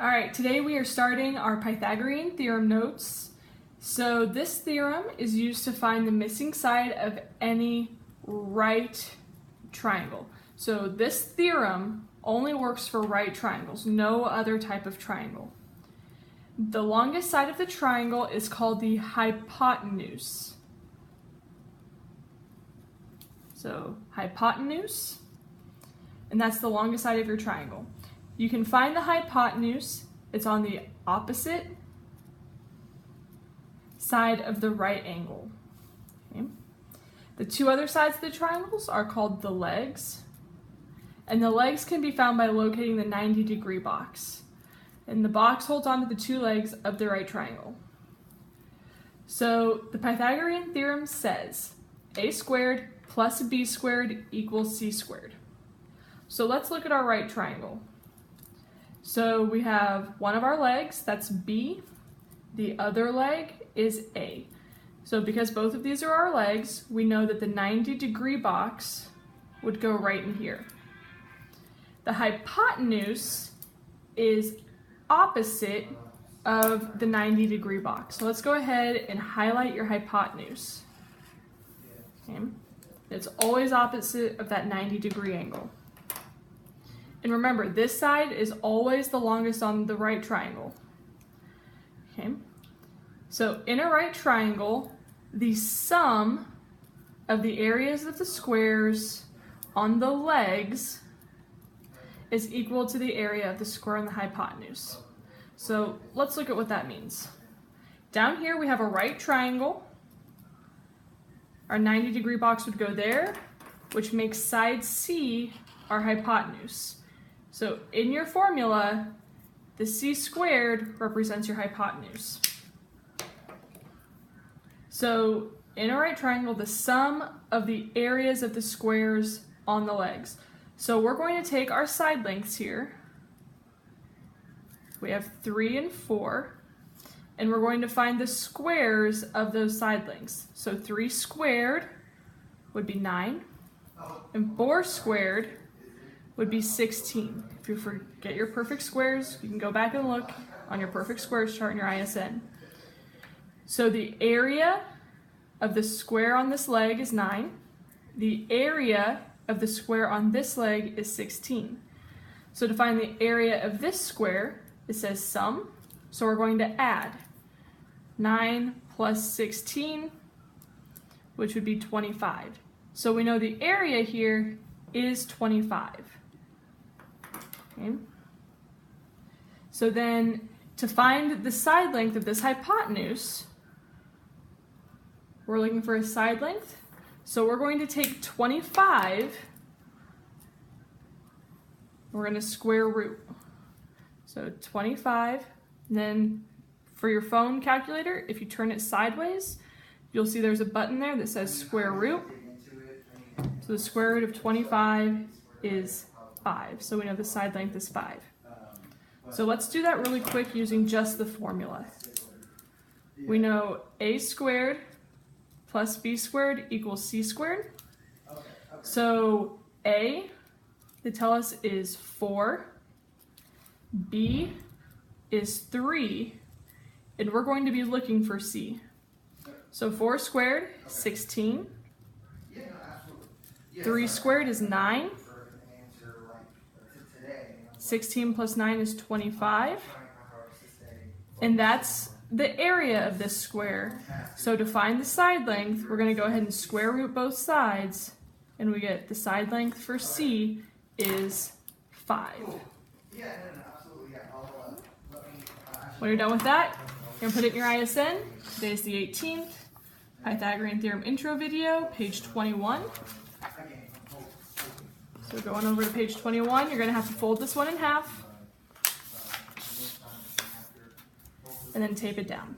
Alright, today we are starting our Pythagorean theorem notes. So this theorem is used to find the missing side of any right triangle. So this theorem only works for right triangles, no other type of triangle. The longest side of the triangle is called the hypotenuse. So hypotenuse, and that's the longest side of your triangle. You can find the hypotenuse, it's on the opposite side of the right angle. Okay. The two other sides of the triangles are called the legs, and the legs can be found by locating the 90-degree box. And the box holds onto the two legs of the right triangle. So the Pythagorean theorem says a squared plus b squared equals c squared. So let's look at our right triangle. So we have one of our legs, that's B. The other leg is A. So because both of these are our legs, we know that the 90-degree box would go right in here. The hypotenuse is opposite of the 90-degree box. So let's go ahead and highlight your hypotenuse. Okay. It's always opposite of that 90-degree angle. And remember, this side is always the longest on the right triangle. Okay. So in a right triangle, the sum of the areas of the squares on the legs is equal to the area of the square on the hypotenuse. So let's look at what that means. Down here we have a right triangle. Our 90-degree box would go there, which makes side C our hypotenuse. So in your formula, the c squared represents your hypotenuse. So in a right triangle, the sum of the areas of the squares on the legs. So we're going to take our side lengths here. We have 3 and 4, and we're going to find the squares of those side lengths. So 3 squared would be 9, and 4 squared would be 16. If you forget your perfect squares, you can go back and look on your perfect squares chart in your ISN. So the area of the square on this leg is 9. The area of the square on this leg is 16. So to find the area of this square, it says sum. So we're going to add 9 plus 16, which would be 25. So we know the area here is 25. Okay. So then, to find the side length of this hypotenuse, we're looking for a side length. So we're going to take 25, we're going to square root. So 25, and then for your phone calculator, if you turn it sideways, you'll see there's a button there that says square root. So the square root of 25 is 5. So we know the side length is 5. So let's do that really quick using just the formula. We know a squared plus b squared equals c squared. So a, they tell us, is 4. B is 3. And we're going to be looking for c. So 4 squared, 16. 3 squared is 9. 16 plus 9 is 25. And that's the area of this square. So to find the side length, we're going to go ahead and square root both sides, and we get the side length for C is 5. When you're done with that, you're going to put it in your ISN. Today is the 18th. Pythagorean Theorem intro video, page 21. So going over to page 21, you're going to have to fold this one in half and then tape it down.